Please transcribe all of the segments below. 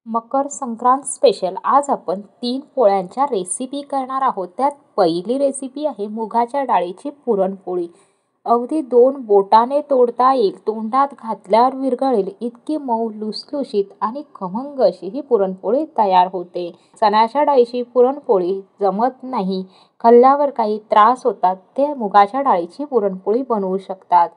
Makar Sankrant special आज आपण 3 पोळ्यांच्या recipe करणार आहोत. त्यात पहिली रेसिपी आहे मुगाच्या डाळीची पुरणपोळी. अगदी 2 बोटाने तोडता येईल, तोंडात घातल्यावर विरघळेल इतकी मऊ, लुसलुशीत आणि खमंग अशी ही पुरणपोळी तयार होते. चण्याच्या डाळीची पुरणपोळी जमत नाही, खाल्ल्यावर काही त्रास होतात, ते मुगाच्या डाळीची पुरणपोळी बनवू शकतात.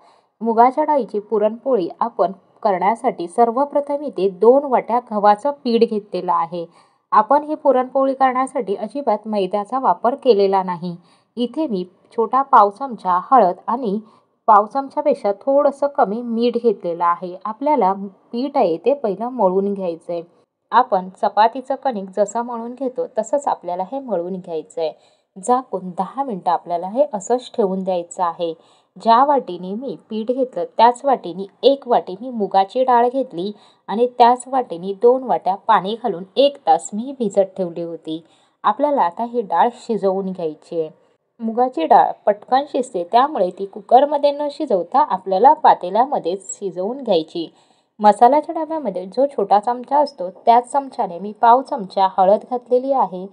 मुगाच्या डाळीची पुरणपोळी आपण करण्यासाठी सर्वप्रथम इथे 2 वाट्या गव्हाचं पीठ घेतलेलं आहे. आपण ही पुरणपोळी करण्यासाठी अजिबात मैद्याचा वापर केलेला नाही. इथे मी छोटा पाव चमचा हळद आणि पाव चमचापेक्षा थोडंसं कमी मीठ घेतलेलं आहे. आपल्याला पीठ आहे ते पहिलं मळून घ्यायचंय. आपण चपातीचं कणिक जसं मळून घेतो तसंच आपल्याला हे मळून घ्यायचंय. झाकून 10 मिनिटं आपल्याला हे असंच ठेवून द्यायचं आहे. ज्या वाटीने मी पीठ घेतलं त्याच वाटीने 1 वाटी मी मुगाची डाळ घेतली आणि त्याच वाटीने 2 वाट्या पाणी घालून 1 तास मी भिजत ठेवली होती. आपल्याला आता ही डाळ शिजवून घ्यायची आहे. मुगाची डाळ पटकन शिजते, त्यामुळे ती कुकरमध्ये न शिजवता आपल्याला पातेल्यामध्येच शिजवून घ्यायची. मसाल्याच्या डब्यामध्ये जो छोटा चमचा असतो त्याच चमच्याने मी पाव चमचा हळद घातलेली आहे.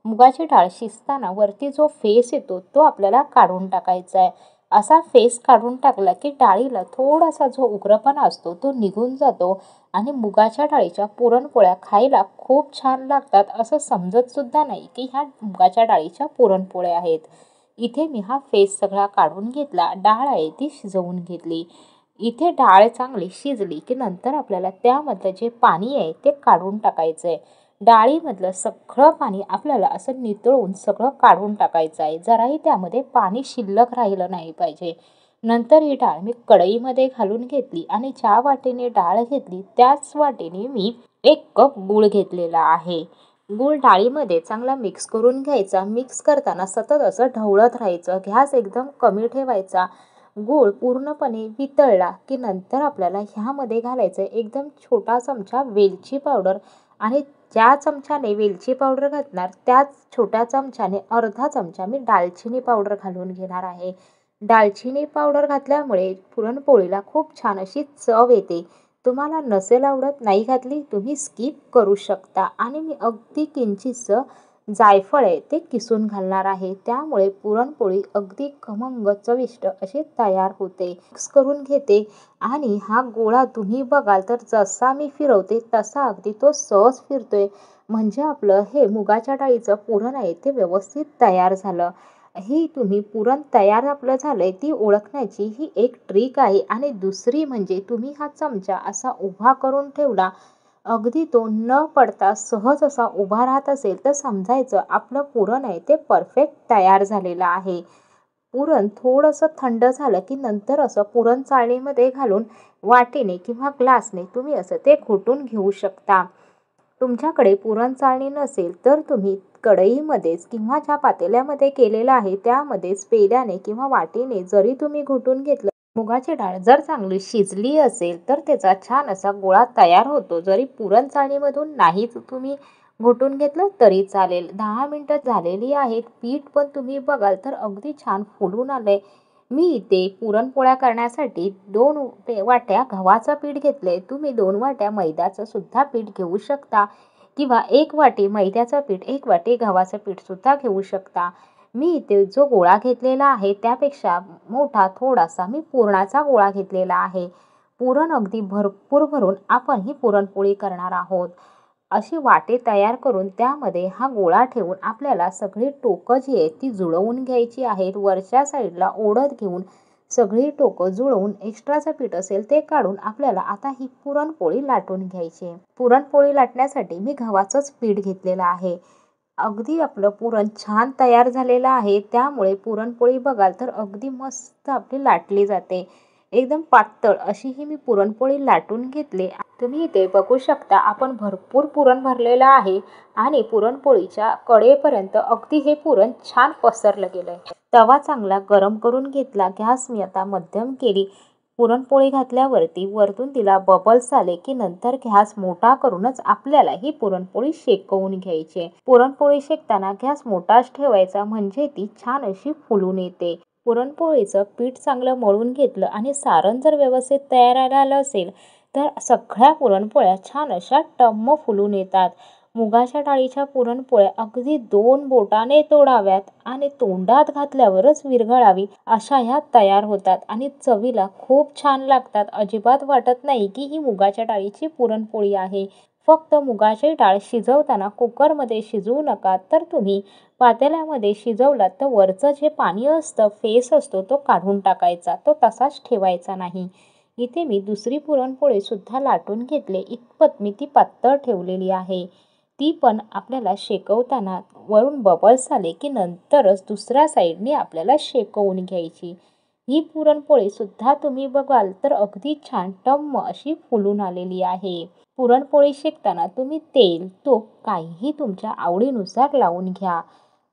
मुगाची डाळ शिजताना वरती जो फेस येतो तो आपल्याला काढून टाकायचा आहे. असा फेस काढून टाकला की डाळीला थोडासा जो उग्रपणा असतो तो निघून जातो आणि मुगाच्या डाळीच्या पुरणपोळ्या खायला खूप छान लागतात. असं समजत सुद्धा नाही की ह्या मुगाच्या डाळीच्या पुरणपोळ्या आहेत. इथे मी हा फेस सगळा काढून घेतला. डाळ आहे ती शिजवून घेतली. इथे डाळ चांगली शिजली की नंतर आपल्याला त्यामधलं जे पाणी आहे ते काढून टाकायचं आहे. डाळीमधलं सगळं पाणी आपल्याला असं नितळून सगळं काढून टाकायचं आहे. जराही त्यामध्ये पाणी शिल्लक राहिलं नाही पाहिजे. नंतर ही डाळ मी कढईमध्ये घालून घेतली आणि ज्या वाटीने डाळ घेतली त्याच वाटीने मी 1 कप गूळ घेतलेला आहे. गूळ डाळीमध्ये चांगला मिक्स करून घ्यायचा. मिक्स करताना सतत असं ढवळत राहायचं. गॅस एकदम कमी ठेवायचा. गूळ पूर्णपणे वितळला की नंतर आपल्याला ह्यामध्ये घालायचं एकदम छोटा चमचा वेलची पावडर आणि ज्या चमच्याने वेलची पावडर घातणार त्याच छोट्या चमच्याने अर्धा चमचा मी दालचिनी पावडर घालून घेणार आहे. दालचिनी पावडर घातल्यामुळे पुरणपोळीला खूप छान अशी चव येते. तुम्हाला नसेल आवडत, नाही घातली, तुम्ही स्किप करू शकता. आणि मी अगदी किंचितसं जायफळ आहे ते किसून घालणार आहे. त्यामुळे पुरणपोळी अगदी खमंग चविष्ट अशी तयार होते. मिक्स करून घेते आणि हा गोळा तुम्ही बघाल तर जसा मी फिरवते तसा अगदी तो सहज फिरतोय. म्हणजे आपलं हे मुगाच्या डाळीचं पुरण आहे ते व्यवस्थित तयार झालं. ही तुम्ही पुरण तयार आपलं झालंय ती ओळखण्याची ही एक ट्रिक आहे. आणि दुसरी म्हणजे तुम्ही हा चमचा असा उभा करून ठेवला, अगदी तो न पडता सहज असा उभा राहत असेल तर समजायचं आपलं पुरण आहे ते परफेक्ट तयार झालेलं आहे. पुरण थोडंसं थंड झालं की नंतर असं पुरण चाळणीमध्ये घालून वाटीने किंवा ग्लासने तुम्ही असं ते घोटून घेऊ शकता. तुमच्याकडे पुरण चाळणी नसेल तर तुम्ही कढईमध्येच किंवा ज्या पातेल्यामध्ये केलेलं आहे त्यामध्येच पेल्याने किंवा वाटीने जरी तुम्ही घोटून घेतलं, मुगाची डाळ जर चांगली शिजली असेल तर त्याचा छान असा गोळा तयार होतो. जरी पुरण चाळणीमधून नाहीच तुम्ही घोटून घेतलं तरी चालेल. 10 मिनिटं झालेली आहेत. पीठ पण तुम्ही बघाल तर अगदी छान फुलून आलंय. मी इथे पुरणपोळ्या करण्यासाठी 2 वाट्या गव्हाचं पीठ घेतलंय. तुम्ही 2 वाट्या मैद्याचं सुद्धा पीठ घेऊ शकता किंवा 1 वाटी मैद्याचं पीठ, 1 वाटी गव्हाचं पीठ सुद्धा घेऊ शकता. मी इथे जो गोळा घेतलेला आहे त्यापेक्षा मोठा थोडासा मी पुरणाचा गोळा घेतलेला आहे. पुरण अगदी भरपूर भरून आपण ही पुरणपोळी करणार आहोत. अशी वाटी तयार करून त्यामध्ये हा गोळा ठेवून आपल्याला सगळी टोकं जी आहेत ती जुळवून घ्यायची आहेत. वरच्या साईडला ओढत घेऊन सगळी टोकं जुळवून एक्स्ट्राचं पीठ असेल ते काढून आपल्याला आता ही पुरणपोळी लाटून घ्यायची आहे. पुरणपोळी लाटण्यासाठी मी गव्हाचंच पीठ घेतलेलं आहे. अगदी आपलं पुरण छान तयार झालेलं आहे. त्यामुळे पुरणपोळी बघाल तर अगदी मस्त आपली लाटली जाते. एकदम पातळ अशी ही मी पुरणपोळी लाटून घेतली. तुम्ही इथे बघू शकता आपण भरपूर पुरण भरलेलं आहे आणि पुरणपोळीच्या कडेपर्यंत अगदी हे पुरण छान पसरलं गेलंय. तवा चांगला गरम करून घेतला. गॅस मी आता मध्यम केली. पुरणपोळी घातल्यावरती वरतून तिला बबल्स आले की नंतर गॅस मोठा करूनच आपल्याला ही पुरणपोळी शेकवून घ्यायची. पुरणपोळी शेकताना गॅस मोठाच ठेवायचा म्हणजे ती छान अशी फुलून येते. पुरणपोळीचं पीठ चांगलं मळून घेतलं आणि सारण जर व्यवस्थित तयार आलं असेल तर सगळ्या पुरणपोळ्या छान अशा टम्म फुलून येतात. मुगाच्या डाळीच्या पुरणपोळ्या अगदी 2 बोटाने तोडाव्यात आणि तोंडात घातल्यावरच विरघळावी अशा ह्या तयार होतात आणि चवीला खूप छान लागतात. अजिबात वाटत नाही की ही मुगाच्या डाळीची पुरणपोळी आहे. फक्त मुगाची डाळ शिजवताना कुकरमध्ये शिजवू नका, तर तुम्ही पातेल्यामध्ये शिजवलात तर वरचं जे पाणी असतं, फेस असतो, तो काढून टाकायचा. तो तसाच ठेवायचा नाही. इथे मी दुसरी पुरणपोळी सुद्धा लाटून घेतले. इतपत मी ती पातळ ठेवलेली आहे. ती पण आपल्याला शेकवताना वरून बबल्स आले की नंतरच दुसऱ्या साईडने आपल्याला शेकवून घ्यायची. ही पुरणपोळी सुद्धा तुम्ही बघाल तर अगदी छान टम्म अशी फुलून आलेली आहे. पुरणपोळी शेकताना तुम्ही तेल, तूप काहीही तुमच्या आवडीनुसार लावून घ्या.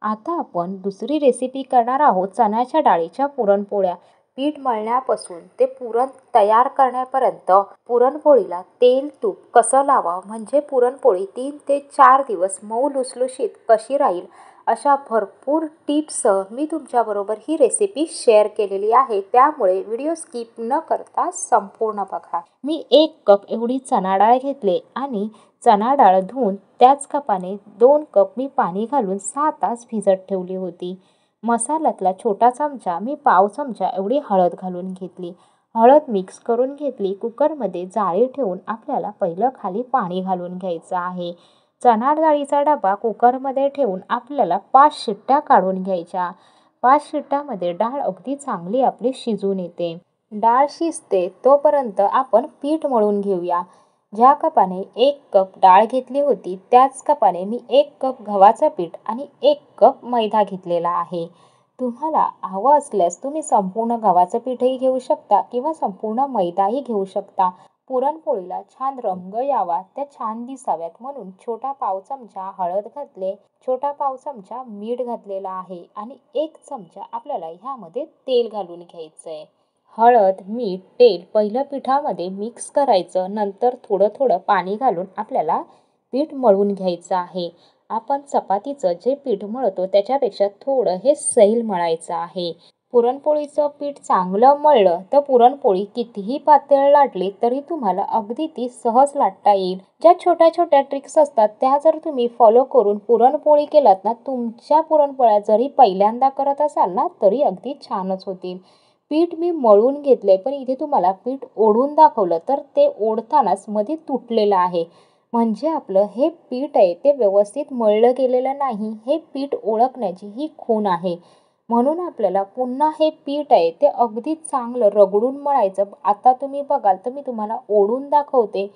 आता आपण दुसरी रेसिपी करणार आहोत चण्याच्या डाळीच्या पुरणपोळ्या. पीठ मळण्यापासून ते पुरण तयार करण्यापर्यंत पुरणपोळीला तेल, तूप कसं लावावं म्हणजे पुरणपोळी 3 ते 4 दिवस मऊ लुसलुशीत कशी राहील अशा भरपूर टिप्ससह मी तुमच्याबरोबर ही रेसिपी शेअर केलेली आहे. त्यामुळे व्हिडिओ स्किप न करता संपूर्ण बघा. मी 1 कप एवढी चणा डाळ घेतले आणि चणा डाळ धुवून त्याच कपाने 2 कप मी पाणी घालून 6 तास भिजत ठेवली होती. मसाल्यातला छोटा चमचा मी पाव चमचा एवढी हळद घालून घेतली. हळद मिक्स करून घेतली. कुकरमध्ये जाळी ठेवून आपल्याला पहिलं खाली पाणी घालून घ्यायचं आहे. चणा डाळीचा डबा कुकरमध्ये ठेवून आपल्याला 5 शिट्ट्या काढून घ्यायच्या. 5 शिट्ट्यामध्ये डाळ अगदी चांगली आपली शिजून येते. डाळ शिजते तोपर्यंत आपण पीठ मळून घेऊया. ज्या कपाने 1 कप डाळ घेतली होती त्याच कपाने मी 1 कप गव्हाचं पीठ आणि 1 कप मैदा घेतलेला आहे. तुम्हाला हवं असल्यास तुम्ही संपूर्ण गव्हाचं पीठही घेऊ शकता किंवा संपूर्ण मैदाही घेऊ शकता. पुरणपोळीला छान रंग यावा, त्या छान दिसाव्यात म्हणून छोटा पाव चमचा हळद घातले, छोटा पाव चमचा मीठ घातलेला आहे आणि 1 चमचा आपल्याला ह्यामध्ये तेल घालून घ्यायचंय. हळद, मीठ, तेल पहिलं पिठामध्ये मिक्स करायचं. नंतर थोडं थोडं पाणी घालून आपल्याला पीठ मळून घ्यायचं आहे. आपण चपातीचं जे पीठ मळतो त्याच्यापेक्षा थोडं हे सैल मळायचं आहे. पुरणपोळीचं पीठ चांगलं मळलं तर पुरणपोळी कितीही पातळ लाटली तरी तुम्हाला अगदी ती सहज लाटता येईल. ज्या छोट्या छोट्या ट्रिक्स असतात त्या जर तुम्ही फॉलो करून पुरणपोळी केलात ना, तुमच्या पुरणपोळ्या जरी पहिल्यांदा करत असाल ना तरी अगदी छानच होतील. पीठ मी मळून घेतलंय, पण इथे तुम्हाला पीठ ओढून दाखवलं तर ते ओढतानाच मध्ये तुटलेलं आहे. म्हणजे आपलं हे पीठ आहे ते व्यवस्थित मळलं गेलेलं नाही. हे पीठ ओळखण्याची ही खूण आहे. म्हणून आपल्याला पुन्हा हे पीठ आहे ते अगदी चांगलं रगडून मळायचं. आता तुम्ही बघाल तर मी तुम्हाला ओढून दाखवते.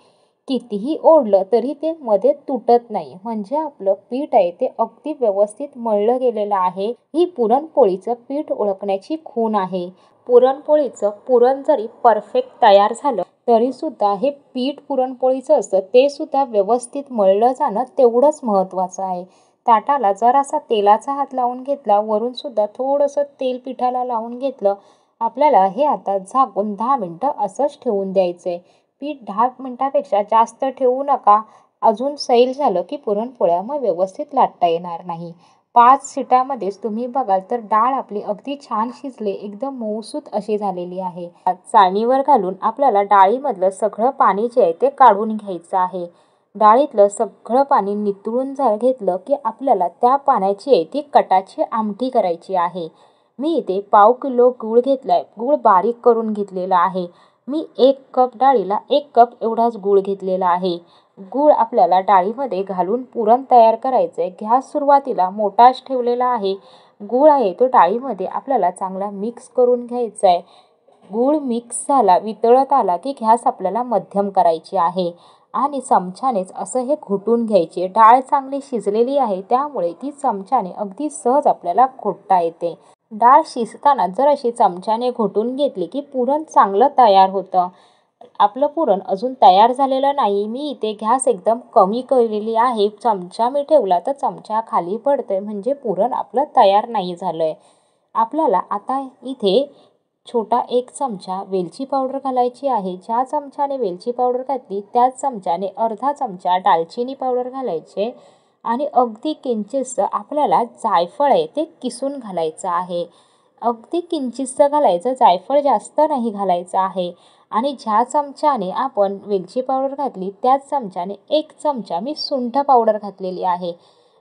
कितीही ओढलं तरी ते मध्ये तुटत नाही. म्हणजे आपलं पीठ आहे ते अगदी व्यवस्थित मळलं गेलेलं आहे. ही पुरणपोळीचं पीठ ओळखण्याची खूण आहे. पुरणपोळीचं पुरण जरी परफेक्ट तयार झालं तरी सुद्धा हे पीठ पुरणपोळीचं असतं ते सुद्धा व्यवस्थित मळलं जाणं तेवढंच महत्त्वाचं आहे. ताटाला जरासा तेलाचा हात लावून घेतला, वरून सुद्धा थोडंसं तेल पिठाला लावून घेतलं. आपल्याला हे आता झाकून 10 मिनिटं असंच ठेवून द्यायचंय. पीठ 10 मिनिटापेक्षा जास्त ठेवू नका. अजून सैल झालं की पुरणपोळ्या मग व्यवस्थित लाटता येणार नाही. 5 शिट्यामध्येच तुम्ही बघाल तर डाळ आपली अगदी छान शिजली, एकदम मऊसूत अशी झालेली आहे. चाळणीवर घालून आपल्याला डाळीमधलं सगळं पाणी जे आहे ते काढून घ्यायचं आहे. डाळीतलं सगळं पाणी निथळून घेतलं की आपल्याला त्या पाण्याची आहे ती कटाची आमटी करायची आहे. मी इथे पाव किलो गूळ घेतलाय. गूळ बारीक करून घेतलेला आहे. मी 1 कप डाळीला 1 कप एवढाच गूळ घेतलेला आहे. गूळ आपल्याला डाळीमध्ये घालून पुरण तयार करायचंय. गॅस सुरुवातीला मोठाच ठेवलेला आहे. गूळ आहे तो डाळीमध्ये आपल्याला चांगला मिक्स करून घ्यायचा आहे. गूळ मिक्स झाला, वितळत आला की गॅस आपल्याला मध्यम करायची आहे आणि चमच्यानेच असं हे घोटून घ्यायचे. डाळ चांगली शिजलेली आहे त्यामुळे ती चमच्याने अगदी सहज आपल्याला घोटता येते. डाळ शिजताना जर अशी चमच्याने घोटून घेतली की पुरण चांगलं तयार होतं. आपलं पुरण अजून तयार झालेलं नाही. मी इथे गॅस एकदम कमी केलेली आहे. चमचा मी ठेवला तर चमचा खाली पडतोय म्हणजे पुरण आपलं तयार नाही झालंय. आपल्याला आता इथे छोटा 1 चमचा वेलची पावडर घालायची आहे. ज्या चमच्याने वेलची पावडर घातली त्याच चमच्याने अर्धा चमचा दालचिनी पावडर घालायचे आणि अगदी किंचितसं आपल्याला जायफळ आहे ते किसून घालायचं आहे. अगदी किंचितसं घालायचं, जायफळ जास्त नाही घालायचं आहे. आणि ज्या चमच्याने आपण वेलची पावडर घातली त्याच चमच्याने 1 चमचा मी सुंठ पावडर घातलेली आहे.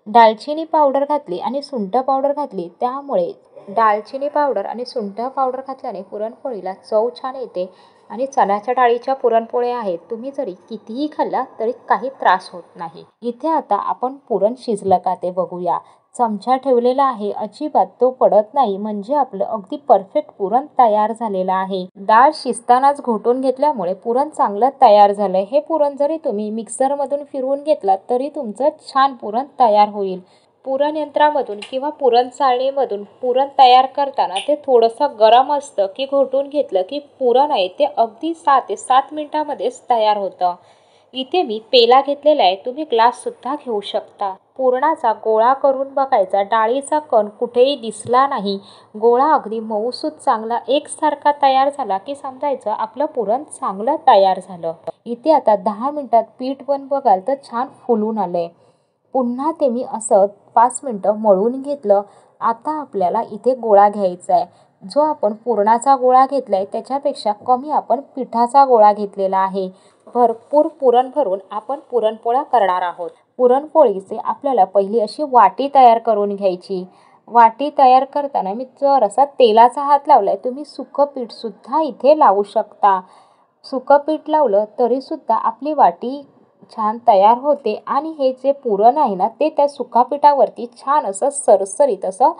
दालचिनी पावडर घातली आणि सुंठ पावडर घातली, त्यामुळे दालचिनी पावडर आणि सुंठ पावडर घातल्याने पुरणपोळीला चव छान येते. आणि चण्याच्या डाळीच्या पुरणपोळ्या आहेत, तुम्ही जरी कितीही खाल्ला तरी काही त्रास होत नाही. इथे आता आपण पुरण शिजलं का ते बघूया. चमचा ठेवलेला आहे, अजिबात तो पडत नाही, म्हणजे आपलं अगदी परफेक्ट पुरण तयार झालेलं आहे. डाळ शिजतानाच घोटून घेतल्यामुळे पुरण चांगलं तयार झालंय. हे पुरण जरी तुम्ही मिक्सरमधून फिरवून घेतलात तरी तुमचं छान पुरण तयार होईल. पुरण यंत्रामधून किंवा पुरण चाळणीमधून पुरण तयार करताना ते थोडंसं गरम असतं की घोटून घेतलं की पुरण आहे ते अगदी 6 ते 7 मिनिटांमध्येच तयार होतं. इथे मी पेला घेतलेला आहे, तुम्ही ग्लाससुद्धा घेऊ शकता. पुरणाचा गोळा करून बघायचा, डाळीचा कण कुठेही दिसला नाही, गोळा अगदी मऊसूत चांगला एकसारखा तयार झाला की समजायचं आपलं पुरण चांगलं तयार झालं. इथे आता 10 मिनिटात पीठ पण बघाल तर छान फुलून आलंय. पुन्हा ते मी असं 5 मिनिटं मळून घेतलं. आता आपल्याला इथे गोळा घ्यायचा आहे. जो आपण पुरणाचा गोळा घेतलाय त्याच्यापेक्षा कमी आपण पिठाचा गोळा घेतलेला आहे. भरपूर पुरण भरून आपण पुरणपोळ्या करणार आहोत. पुरणपोळीचे आपल्याला पहिली अशी वाटी तयार करून घ्यायची. वाटी तयार करताना मी जरासा तेलाचा हात लावलाय. तुम्ही सुकं पीठसुद्धा इथे लावू शकता. सुकं पीठ लावलं तरीसुद्धा आपली वाटी छान तयार होते आणि हे जे पुरण आहे ना ते त्या सुका पिठावरती छान असं सरसरीत असं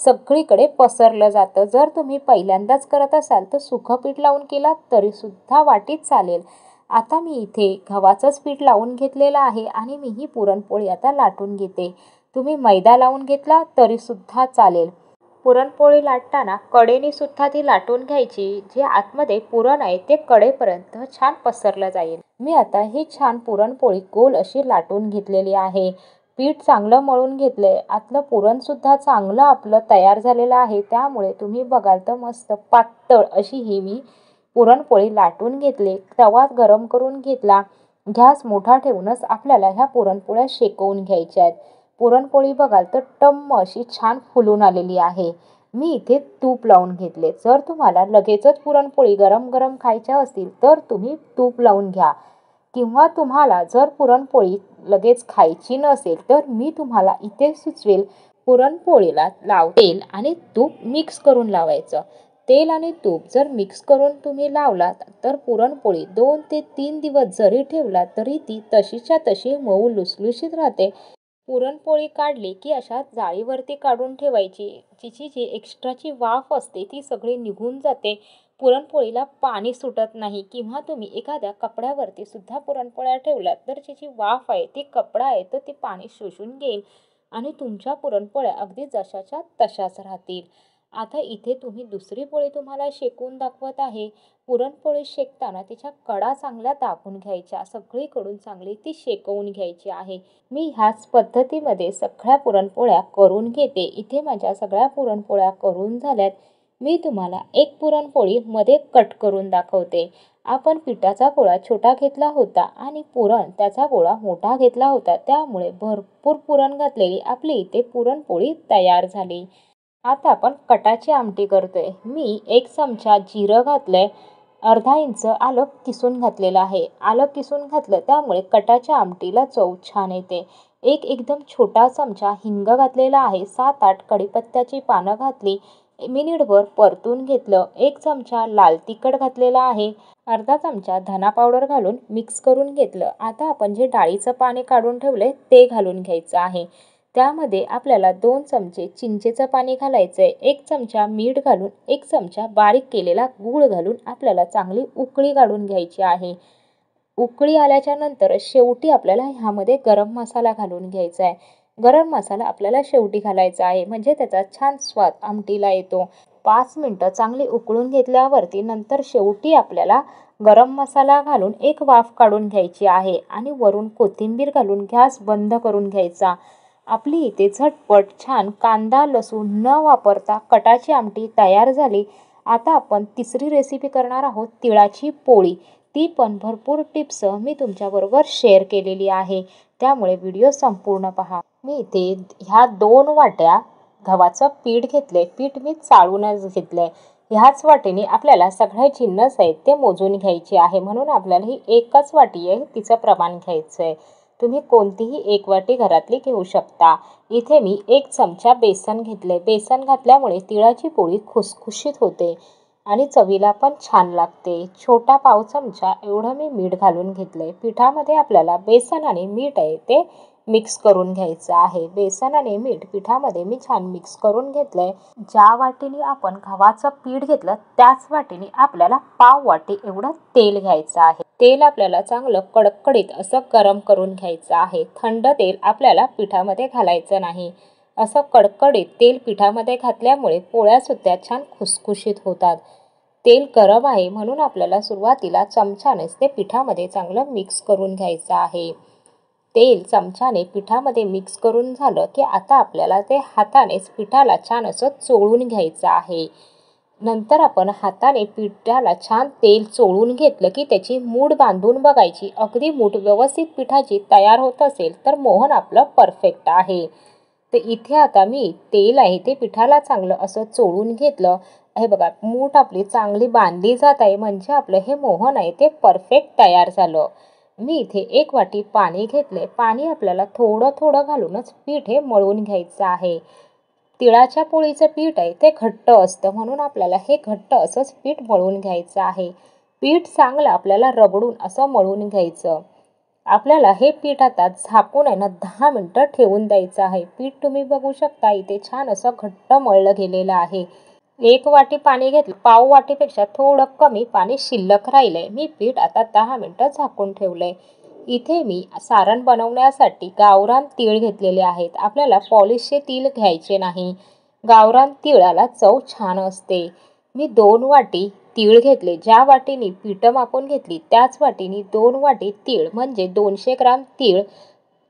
सगळीकडे पसरलं जातं. जर तुम्ही पहिल्यांदाच करत असाल तर सुकं पीठ लावून केलात तरीसुद्धा वाटीत चालेल. आता मी इथे गव्हाचंच पीठ लावून घेतलेलं आहे आणि मी ही पुरणपोळी आता लाटून घेते. तुम्ही मैदा लावून घेतला तरीसुद्धा चालेल. पुरणपोळी लाटताना कडेने सुद्धा ती लाटून घ्यायची. जे आतमध्ये पुरण आहे ते कडेपर्यंत छान पसरलं जाईल. मी आता ही छान पुरणपोळी गोल अशी लाटून घेतलेली आहे. पीठ चांगलं मळून घेतलंय. आतलं पुरणसुद्धा चांगलं आपलं तयार झालेलं आहे. त्यामुळे तुम्ही बघाल तर मस्त पातळ अशी ही मी पुरणपोळी लाटून घेतली. तवा गरम करून घेतला. गॅस मोठा ठेवूनच आपल्याला ह्या पुरणपोळ्या शेकवून घ्यायच्या आहेत. पुरणपोळी बघाल तर टम्म अशी छान फुलून आलेली आहे. मी इथे तूप लावून घेतले. जर तुम्हाला लगेचच पुरणपोळी गरम गरम खायच्या असतील तर तुम्ही तूप लावून घ्या, किंवा तुम्हाला जर पुरणपोळी लगेच खायची नसेल तर मी तुम्हाला इथे सुचवेल, पुरणपोळीला तेल आणि तूप मिक्स करून लावायचं. तेल आणि तूप जर मिक्स करून तुम्ही लावलात तर पुरणपोळी 2 ते 3 दिवस जरी ठेवला तरी ती तशीच्या तशी मऊ लुसलुशीत राहते. पुरणपोळी काढली की अशा जाळीवरती काढून ठेवायची. तिची जी एक्स्ट्राची वाफ असते ती सगळी निघून जाते. पुरणपोळीला पाणी सुटत नाही. किंवा तुम्ही एखाद्या कपड्यावरती सुद्धा पुरणपोळ्या ठेवल्यात तर त्याची वाफ आहे ती कपडा आहे तर ती पाणी शोषून घेईल आणि तुमच्या पुरणपोळ्या अगदी जशाच्या तशाच राहतील. आता इथे तुम्ही दुसरी पोळी तुम्हाला शेकून दाखवत आहे. पुरणपोळी शेकताना तिच्या कडा चांगल्या दाबून घ्यायच्या, सगळीकडून चांगली ती शेकवून घ्यायची आहे. मी ह्याच पद्धतीमध्ये सगळ्या पुरणपोळ्या करून घेते. इथे माझ्या सगळ्या पुरणपोळ्या करून झाल्यात. मी तुम्हाला एक पुरणपोळी मध्ये कट करून दाखवते. आपण पिठाचा गोळा छोटा घेतला होता आणि पुरण त्याचा गोळा मोठा घेतला होता, त्यामुळे भरपूर पुरण घातलेली आपली इथे पुरणपोळी तयार झाली. आता आपण कटाची आमटी करतोय. मी 1 चमचा जिरं घातलंय. अर्धा इंच आलं किसून घातलेलं आहे. आलं किसून घातलं त्यामुळे कटाच्या आमटीला चव छान येते. एकदम छोटा चमचा हिंग घातलेला आहे. 7-8 कढीपत्त्याची पानं घातली. मिनिटभर परतून घेतलं. 1 चमचा लाल तिखट घातलेला आहे. अर्धा चमचा धना पावडर घालून मिक्स करून घेतलं. आता आपण जे डाळीचं पाणी काढून ठेवलंय ते घालून घ्यायचं आहे. त्यामध्ये आपल्याला 2 चमचे चिंचेचं पाणी घालायचंय. 1 चमचा मीठ घालून 1 चमचा बारीक केलेला गूळ घालून आपल्याला चांगली उकळी काढून घ्यायची आहे. उकळी आल्याच्या नंतर शेवटी आपल्याला ह्यामध्ये गरम मसाला घालून घ्यायचा आहे. गरम मसाला आपल्याला शेवटी घालायचा आहे, म्हणजे त्याचा छान स्वाद आमटीला येतो. 5 मिनिटं चांगली उकळून घेतल्यावरती नंतर शेवटी आपल्याला गरम मसाला घालून एक वाफ काढून घ्यायची आहे आणि वरून कोथिंबीर घालून गॅस बंद करून घ्यायचा. आपली इथे झटपट छान कांदा लसूण न वापरता कटाची आमटी तयार झाली. आता आपण तिसरी रेसिपी करणार आहोत, तिळाची पोळी. ती पण भरपूर टिप्स मी तुमच्याबरोबर शेअर केलेली आहे, त्यामुळे व्हिडिओ संपूर्ण पहा. मी इथे ह्या 2 वाट्या गव्हाचं पीठ घेतले. पीठ मी चाळूनच घेतलंय. ह्याच वाटीने आपल्याला सगळे जिन्नस आहेत ते मोजून घ्यायचे आहे, म्हणून आपल्याला ही एकच वाटी आहे तिचं प्रमाण घ्यायचं आहे. तुम्ही कोणतीही एक वाटी घरातली घेऊ शकता. इथे मी 1 चमचा बेसन घेतले. बेसन घातल्यामुळे तिळाची पोळी खुसखुशीत होते आणि चवीला पण छान लागते. छोटा पाव चमचा एवढं मी मीठ घालून घेतले. पिठामध्ये आपल्याला बेसन आणि मीठ आहे ते मिक्स करून घ्यायचं आहे. बेसन आणि मीठ पिठामध्ये मी छान मिक्स करून घेतलंय. ज्या वाटीने आपण गव्हाचं पीठ घेतलं त्याच वाटीने आपल्याला पाव वाटी एवढं तेल घ्यायचं आहे. तेल आपल्याला चांगलं कडकडीत असं गरम करून घ्यायचं आहे. थंड तेल आपल्याला पिठामध्ये घालायचं नाही. असं कडकडीत तेल पिठामध्ये घातल्यामुळे पोळ्या सुद्धा छान खुसखुशीत होतात. तेल गरम आहे म्हणून आपल्याला सुरुवातीला चमच्यानेच ते पिठामध्ये चांगलं मिक्स करून घ्यायचं आहे. तेल चमच्याने पिठामध्ये मिक्स करून झालं की आता आपल्याला ते हातानेच पिठाला छान असं चोळून घ्यायचं आहे. नंतर आपण हाताने पिठाला छान तेल चोळून घेतलं की त्याची मूठ बांधून बघायची. अगदी मूठ व्यवस्थित पिठाची तयार होत असेल तर मोहन आपलं परफेक्ट आहे. तर इथे आता मी तेल आहे ते पिठाला चांगलं असं चोळून घेतलं. हे बघा, मूठ आपली चांगली बांधली जात आहे म्हणजे आपलं हे मोहन आहे ते परफेक्ट तयार झालं. मी इथे 1 वाटी पाणी घेतले. पाणी आपल्याला थोडं थोडं घालूनच पीठ हे मळून घ्यायचं आहे. तिळाच्या पोळीचं पीठ आहे ते घट्ट असतं म्हणून आपल्याला हे घट्ट असंच पीठ मळून घ्यायचं आहे. पीठ चांगलं आपल्याला रगडून असं मळून घ्यायचं. आपल्याला हे पीठ आता झाकून आहे ना 10 मिनिटं ठेवून द्यायचं आहे. पीठ तुम्ही बघू शकता इथे छान असं घट्ट मळलं गेलेलं आहे. 1 वाटी पाणी घेतलं. पाव वाटीपेक्षा थोडं कमी पाणी शिल्लक राहिलंय. मी पीठ आता 10 मिनिटं झाकून ठेवलंय. इथे मी सारण बनवण्यासाठी गावरान तीळ घेतलेले आहेत. आपल्याला पॉलिशचे तीळ घ्यायचे नाही. गावरान तिळाला चव छान असते. मी 2 वाटी तीळ घेतले. ज्या वाटीने पिठं मापून घेतली त्याच वाटीने 2 वाटी तीळ म्हणजे 200 ग्राम तीळ,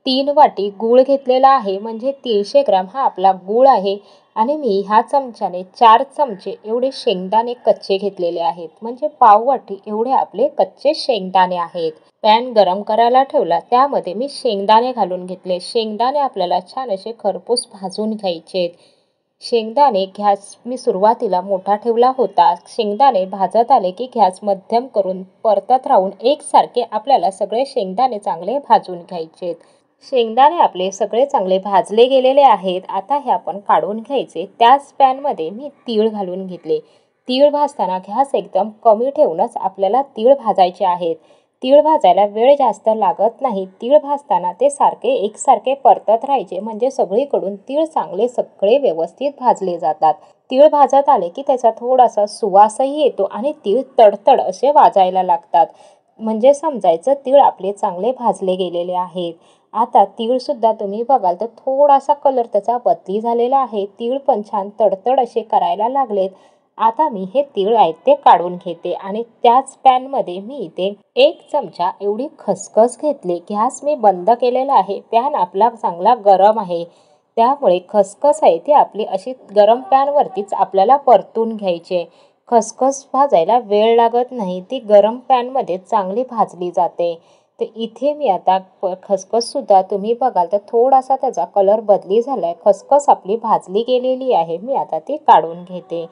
3 वाटी गूळ घेतलेला आहे म्हणजे 300 ग्राम हा आपला गूळ आहे. आणि मी ह्या चमच्याने 4 चमचे एवढे शेंगदाणे कच्चे घेतलेले आहेत म्हणजे पाव वाटी एवढे आपले कच्चे शेंगदाणे आहेत. पॅन गरम करायला ठेवला. त्यामध्ये मी शेंगदाणे घालून घेतले. शेंगदाणे आपल्याला छान असे खरपूस भाजून घ्यायचे. शेंगदाणे गॅस मी सुरुवातीला मोठा ठेवला होता. शेंगदाणे भाजत आले की गॅस मध्यम करून परतत राहून एकसारखे आपल्याला सगळे शेंगदाणे चांगले भाजून घ्यायचे. शेंगदाणे आपले सगळे चांगले भाजले गेलेले आहेत. आता हे आपण काढून घ्यायचे. त्याच पॅनमध्ये मी तीळ घालून घेतले. तीळ भाजताना गॅस एकदम कमी ठेवूनच आपल्याला तीळ भाजायचे आहेत. तीळ भाजायला वेळ जास्त लागत नाही. तीळ भाजताना ते एकसारखे परतत राहायचे म्हणजे सगळीकडून तीळ चांगले सगळे व्यवस्थित भाजले जातात. तीळ भाजत आले की त्याचा थोडासा सुवासही येतो आणि तीळ तडतड असे वाजायला लागतात. म्हणजे समजायचं तीळ आपले चांगले भाजले गेलेले आहेत. आता तीळ सुद्धा तुम्ही बघाल तर थोडासा कलर त्याचा बदली झालेला आहे. तीळ पण छान तडतड असे करायला लागलेत. आता मी हे तीळ आहेत ते काढून घेते आणि त्याच पॅनमध्ये मी इथे 1 चमचा एवढी खसखस घेतली. गॅस मी बंद केलेला आहे. पॅन आपला चांगला गरम आहे. त्यामुळे खसखस आहे ती आपली अशी गरम पॅनवरतीच आपल्याला परतून घ्यायची. खसखस भाजायला वेळ लागत नाही. ती गरम पॅनमध्ये चांगली भाजली जाते. तर इथे मी आता खसखससुद्धा तुम्ही बघाल तर थोडासा त्याचा कलर बदली झाला आहे. खसखस आपली भाजली गेलेली आहे. मी आता ती काढून घेते.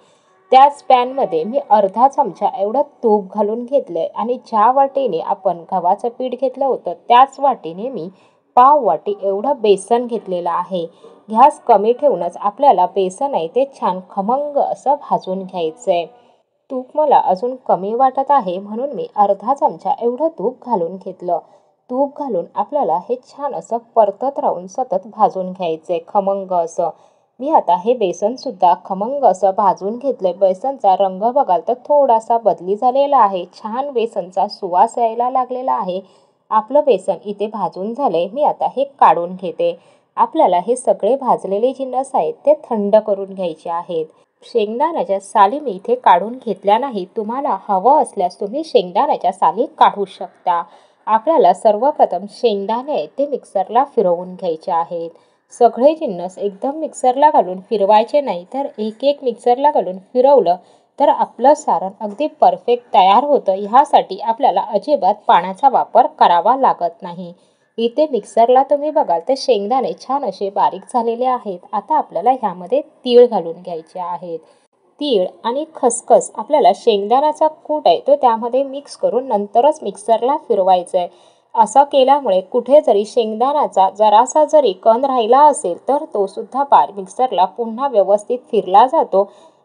त्याच पॅनमध्ये मी अर्धा चमचा एवढं तूप घालून घेतलं आहे आणि ज्या वाटीने आपण गव्हाचं पीठ घेतलं होतं त्याच वाटीने मी पाव वाटी एवढं बेसन घेतलेलं आहे. गॅस कमी ठेवूनच आपल्याला बेसन आहे ते छान खमंग असं भाजून घ्यायचं आहे. तूप मला अजून कमी वाटत आहे म्हणून मी अर्धा चमचा एवढं तूप घालून घेतलं. तूप घालून आपल्याला हे छान असं परतत राहून सतत भाजून घ्यायचं आहे खमंग असं. मी आता हे बेसनसुद्धा खमंग असं भाजून घेतलंय. बेसनचा रंग बघाल तर थोडासा बदली झालेला आहे. छान बेसनचा सुवास यायला लागलेला आहे. आपलं बेसन इथे भाजून झालंय. मी आता हे काढून घेते. आपल्याला हे सगळे भाजलेले जिन्नस आहेत ते थंड करून घ्यायचे आहेत. शेंगदाण्याच्या साली मी इथे काढून घेतल्या नाही. तुम्हाला हवं असल्यास तुम्ही शेंगदाण्याच्या साली काढू शकता. आपल्याला सर्वप्रथम शेंगदाणे ते मिक्सरला फिरवून घ्यायचे आहेत. सगळे जिन्नस एकदम मिक्सरला घालून फिरवायचे नाही, तर एक मिक्सरला घालून फिरवलं तर आपलं सारण अगदी परफेक्ट तयार होतं. ह्यासाठी आपल्याला अजिबात पाण्याचा वापर करावा लागत नाही. इथे मिक्सरला तुम्ही बघाल तर शेंगदाणे छान असे बारीक झालेले आहेत. आता आपल्याला ह्यामध्ये तीळ घालून घ्यायचे आहेत. तीळ आणि खसखस, आपल्याला शेंगदाण्याचा कूट आहे तो त्यामध्ये मिक्स करून नंतरच मिक्सरला फिरवायचं आहे. असं केल्यामुळे कुठे जरी शेंगदाण्याचा जरासा जरी कण राहिला असेल तर तो सुद्धा मिक्सरला पुन्हा व्यवस्थित फिरला जातो.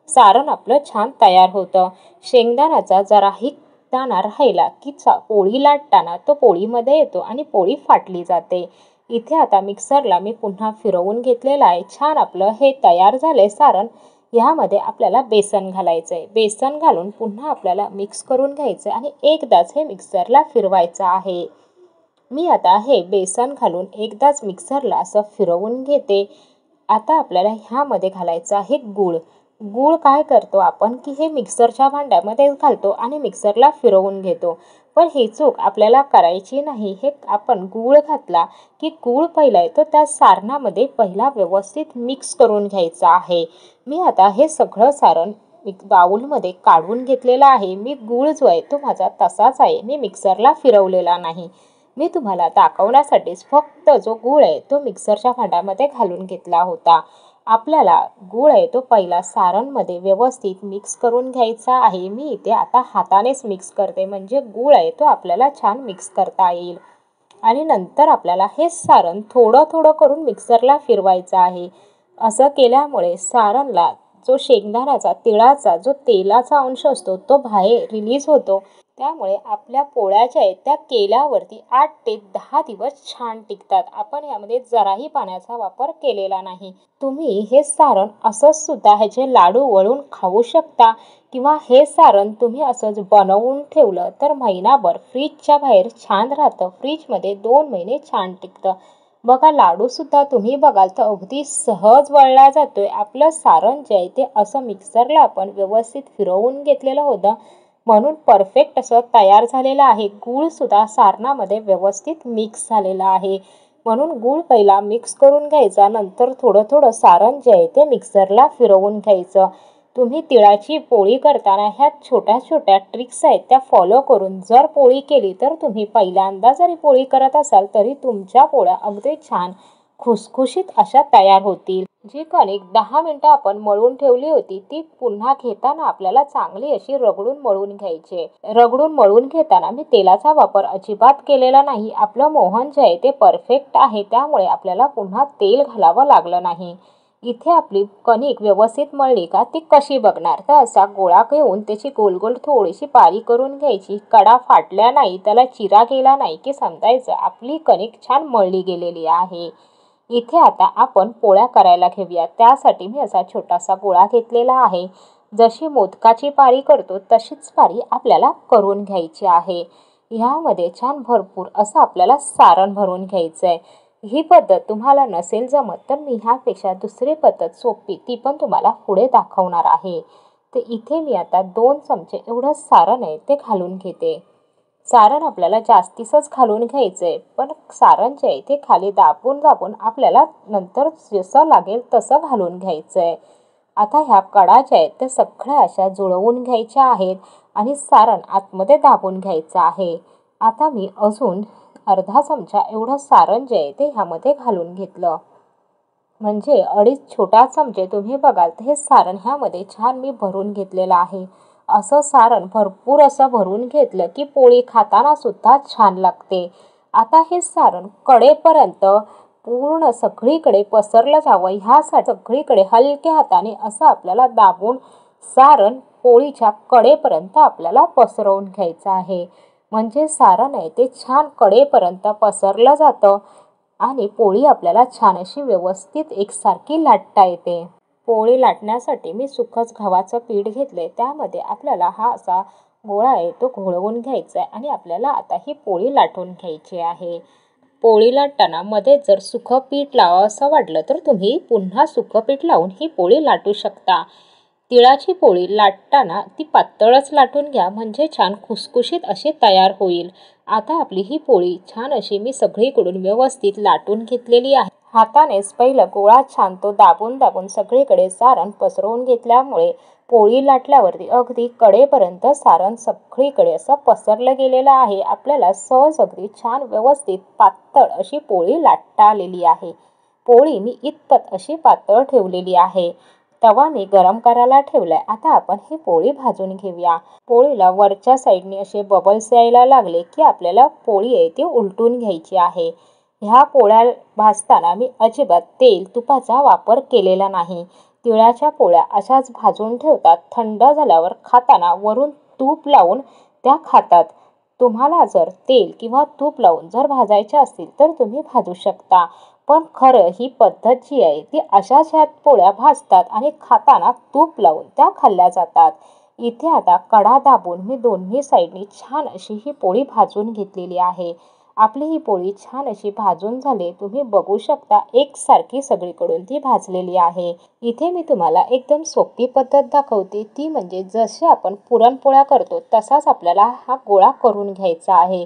सारण आपलं छान तयार होतं. शेंगदाण्याचा जराही दाणा राहिला की पोळी लाटताना तो पोळीमध्ये येतो आणि पोळी फाटली जाते. इथे आता मिक्सरला मी पुन्हा फिरवून घेतलेलं आहे. छान आपलं हे तयार झालंय सारण. ह्यामध्ये आपल्याला बेसन घालायचं आहे. बेसन घालून पुन्हा आपल्याला मिक्स करून घ्यायचं आणि एकदाच हे मिक्सरला फिरवायचं आहे. मी आता हे बेसन घालून एकदाच मिक्सरला असं फिरवून घेते. आता आपल्याला ह्यामध्ये घालायचं आहे गूळ. गूळ काय करतो आपण की हे मिक्सरच्या भांड्यामध्ये घालतो आणि मिक्सरला फिरवून घेतो. पण ही चूक आपल्याला करायची नाही. हे आपण गूळ घातला की गूळ पहिला येतो त्या सारणामध्ये पहिला व्यवस्थित मिक्स करून घ्यायचं आहे. मी आता हे सगळं सारण बाउलमध्ये काढून घेतलेलं आहे. मी गूळ जो आहे तो माझा तसाच आहे. मी मिक्सरला फिरवलेला नाही. मी तुम्हाला दाखवण्यासाठीच फक्त जो गूळ आहे तो मिक्सरच्या भांड्यामध्ये घालून घेतला होता. आपल्याला गूळ आहे तो पहिला सारणमध्ये व्यवस्थित मिक्स करून घ्यायचा आहे. मी इथे आता हातानेच मिक्स करते म्हणजे गूळ आहे तो आपल्याला छान मिक्स करता येईल. आणि नंतर आपल्याला हे सारण थोडं थोडं करून मिक्सरला फिरवायचं आहे. असं केल्यामुळे सारणला जो शेंगदाण्याचा तिळाचा जो तेलाचा अंश असतो तो बाहेर रिलीज होतो. त्यामुळे आपल्या पोळ्या ज्या आहेत त्या केल्यावरती 8 ते 10 दिवस छान टिकतात. आपण यामध्ये जराही पाण्याचा वापर केलेला नाही. तुम्ही हे सारण असंच सुद्धा ह्याचे लाडू वळून खाऊ शकता किंवा हे सारण तुम्ही असंच बनवून ठेवलं तर महिनाभर फ्रीजच्या बाहेर छान राहतं. फ्रीजमध्ये 2 महिने छान टिकतं. बघा लाडू सुद्धा तुम्ही बघाल तर अगदी सहज वळला जातोय. आपलं सारण जे आहे ते असं मिक्सरला आपण व्यवस्थित फिरवून घेतलेलं होतं म्हणून परफेक्ट असं तयार झालेलं आहे. गूळ सुद्धा सारणामध्ये व्यवस्थित मिक्स झालेला आहे. म्हणून गूळ पहिला मिक्स करून घ्यायचा. नंतर थोडं थोडं सारण जे आहे ते मिक्सरला फिरवून घ्यायचं. तुम्ही तिळाची पोळी करताना ह्या छोट्या छोट्या ट्रिक्स आहेत त्या फॉलो करून जर पोळी केली तर तुम्ही पहिल्यांदा जरी पोळी करत असाल तरी तुमच्या पोळ्या अगदी छान खुसखुशीत अशा तयार होतील. जी कणिक 10 मिनिटं आपण मळून ठेवली होती ती पुन्हा घेताना आपल्याला चांगली अशी रगडून मळून घ्यायची. रगडून मळून घेताना मी तेलाचा वापर अजिबात केलेला नाही. आपलं मोहन जे आहे ते परफेक्ट आहे त्यामुळे आपल्याला पुन्हा तेल घालावं लागलं नाही. इथे आपली कणिक व्यवस्थित मळली का ती कशी बघणार तर असा गोळा घेऊन त्याची गोल गोल थोडीशी बारीक करून घ्यायची. कडा फाटल्या नाही त्याला चिरा गेला नाही की समजायचं आपली कणिक छान मळली गेलेली आहे. इथे आता आपण पोळ्या करायला घेऊया. त्यासाठी मी असा छोटासा गोळा घेतलेला आहे. जशी मोदकाची पारी करतो तशीच पारी आपल्याला करून घ्यायची आहे. ह्यामध्ये छान भरपूर असं आपल्याला सारण भरून घ्यायचं आहे. ही पद्धत तुम्हाला नसेल जमत तर मी ह्यापेक्षा दुसरी पद्धत सोपी ती पण तुम्हाला पुढे दाखवणार आहे. तर इथे मी आता 2 चमचे एवढं सारण आहे ते घालून घेते. सारण आपल्याला जास्तीचंच घालून घ्यायचं आहे. पण सारण जे आहे ते खाली दाबून दाबून आपल्याला नंतर जसं लागेल तसं घालून घ्यायचं आहे. आता ह्या कडा ज्या आहेत त्या सगळ्या अशा जुळवून घ्यायच्या आहेत आणि सारण आतमध्ये दाबून घ्यायचं आहे. आता मी अजून अर्धा चमचा एवढं सारण जे आहे ते ह्यामध्ये घालून घेतलं. म्हणजे 2.5 छोटा चमचे तुम्ही बघाल तर हे सारण ह्यामध्ये छान मी भरून घेतलेलं आहे. असं सारण भरपूर असं भरून घेतलं की पोळी खाताना सुद्धा छान लागते. आता हे सारण कडेपर्यंत पूर्ण सगळीकडे पसरलं जावं ह्यासाठी सगळीकडे हलक्या हाताने असं आपल्याला दाबून सारण पोळीच्या कडेपर्यंत आपल्याला पसरवून घ्यायचं आहे. म्हणजे सारण आहे ते छान कडेपर्यंत पसरलं जातं आणि पोळी आपल्याला छान अशी व्यवस्थित एकसारखी लाटता येते. पोळी लाटण्यासाठी मी सुखच गव्हाचं पीठ घेतले. त्यामध्ये आपल्याला हा असा गोळा आहे तो घोळवून घ्यायचा आहे आणि आपल्याला आता ही पोळी लाटून घ्यायची आहे. पोळी लाटताना मध्ये जर सुखं पीठ लावावं असं वाटलं तर तुम्ही पुन्हा सुखं पीठ लावून ही पोळी लाटू शकता. तिळाची पोळी लाटताना ती पातळच लाटून घ्या म्हणजे छान खुसखुशीत अशी तयार होईल. आता आपली ही पोळी छान अशी मी सगळीकडून व्यवस्थित लाटून घेतलेली आहे. हातानेच पहिलं गोळा छान तो दाबून दाबून सगळीकडे सारण पसरवून घेतल्यामुळे पोळी लाटल्यावरती अगदी कडेपर्यंत सारण सगळीकडे असं पसरलं गेलेलं आहे. आपल्याला सहज अगदी छान व्यवस्थित पातळ अशी पोळी लाटता आलेली आहे. पोळी मी इतपत अशी पातळ ठेवलेली आहे. तवा मी गरम करायला ठेवलाय. आता आपण ही पोळी भाजून घेऊया. पोळीला वरच्या साईडने असे बबल्स यायला लागले की आपल्याला पोळी आहे ती उलटून घ्यायची आहे. ह्या पोळ्या भाजताना मी अजिबात तेल तुपाचा वापर केलेला नाही. तिळाच्या पोळ्या अशाच भाजून ठेवतात. थंड झाल्यावर खाताना वरून तूप लावून त्या खातात. तुम्हाला जर तेल किंवा तूप लावून जर भाजायच्या असतील तर तुम्ही भाजू शकता. पण खरं ही पद्धत जी आहे ती अशाच ह्या पोळ्या भाजतात आणि खाताना तूप लावून त्या खाल्ल्या जातात. इथे आता कडा दाबून मी दोन्ही साईडनी छान अशी ही पोळी भाजून घेतलेली आहे. आपली ही पोळी छान अशी भाजून झाली. तुम्ही बघू शकता एकसारखी सगळीकडून ती भाजलेली आहे. इथे मी तुम्हाला एकदम सोपी पद्धत दाखवते, ती म्हणजे जसे आपण पुरणपोळ्या करतो तसाच आपल्याला हा गोळा करून घ्यायचा आहे.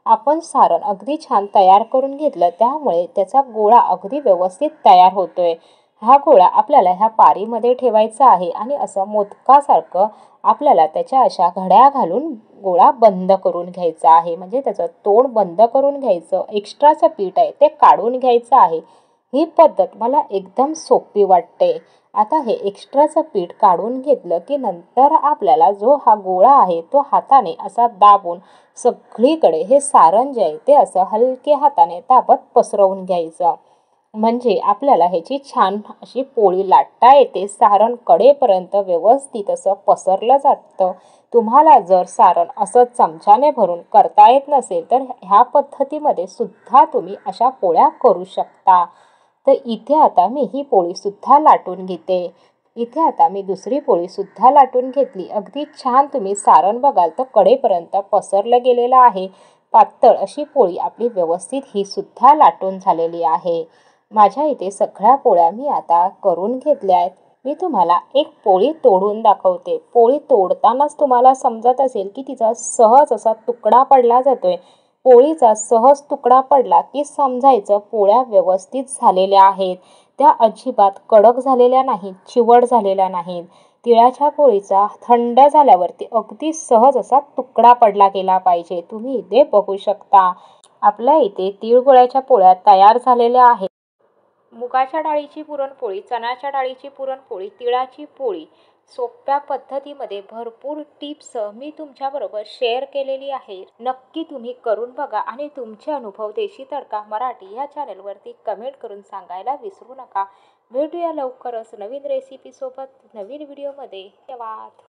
आपण सारण अगदी छान तयार करून घेतलं त्यामुळे त्याचा गोळा अगदी व्यवस्थित तयार होतोय. हा गोळा आपल्याला ह्या पारीमध्ये ठेवायचा आहे आणि असं मोदकासारखं आपल्याला त्याच्या अशा घड्या घालून गोळा बंद करून घ्यायचा आहे. म्हणजे त्याचं तोंड बंद करून घ्यायचं. एक्स्ट्राचं पीठ आहे ते काढून घ्यायचं आहे. ही पद्धत मला एकदम सोपी वाटते. आता हे एक्स्ट्राचं पीठ काढून घेतलं की नंतर आपल्याला जो हा गोळा आहे तो हाताने असा दाबून सगळीकडे हे सारण जे आहे ते असं हलके हाताने दाबत पसरवून घ्यायचं. म्हणजे आपल्याला ह्याची छान अशी पोळी लाटता येते. सारण कडेपर्यंत व्यवस्थित असं पसरलं जातं. तुम्हाला जर सारण असं चमच्याने भरून करता येत नसेल तर ह्या पद्धतीमध्ये सुद्धा तुम्ही अशा पोळ्या करू शकता. तर इथे आता मी ही पोळी सुद्धा लाटून घेते. इथे आता मी दुसरी पोळी सुद्धा लाटून घेतली. अगदी छान तुम्ही सारण बघाल तर कडेपर्यंत पसरलं गेलेलं आहे. पातळ अशी पोळी आपली व्यवस्थित ही सुद्धा लाटून झालेली आहे. माझ्या इथे सगळ्या पोळ्या मी आता करून घेतल्या आहेत. मी तुम्हाला एक पोळी तोडून दाखवते. पोळी तोडतानाच तुम्हाला समजत असेल की तिचा सहज असा तुकडा पडला जातोय. पोळीचा सहज तुकडा पडला की समजायचं पोळ्या व्यवस्थित झालेल्या आहेत. त्या अजिबात कडक झालेल्या नाहीत, चिवट झालेल्या नाहीत. तिळाच्या पोळीचा थंड झाल्यावरती अगदी सहज असा तुकडा पडला गेला पाहिजे. तुम्ही इथे बघू शकता. आपल्या इथे तिळगुळाच्या पोळ्या तयार झालेल्या आहेत. मुगाच्या डाळीची पुरणपोळी, चण्याच्या डाळीची पुरणपोळी, तिळाची पोळी सोप्या पद्धतीमध्ये भरपूर टिप्स मी तुमच्याबरोबर शेअर केलेली आहे. नक्की तुम्ही करून बघा आणि तुमचे अनुभव देशी तडका मराठी या चॅनलवरती कमेंट करून सांगायला विसरू नका. भेटूया लवकरच नवीन रेसिपीसोबत नवीन व्हिडिओमध्ये. धन्यवाद.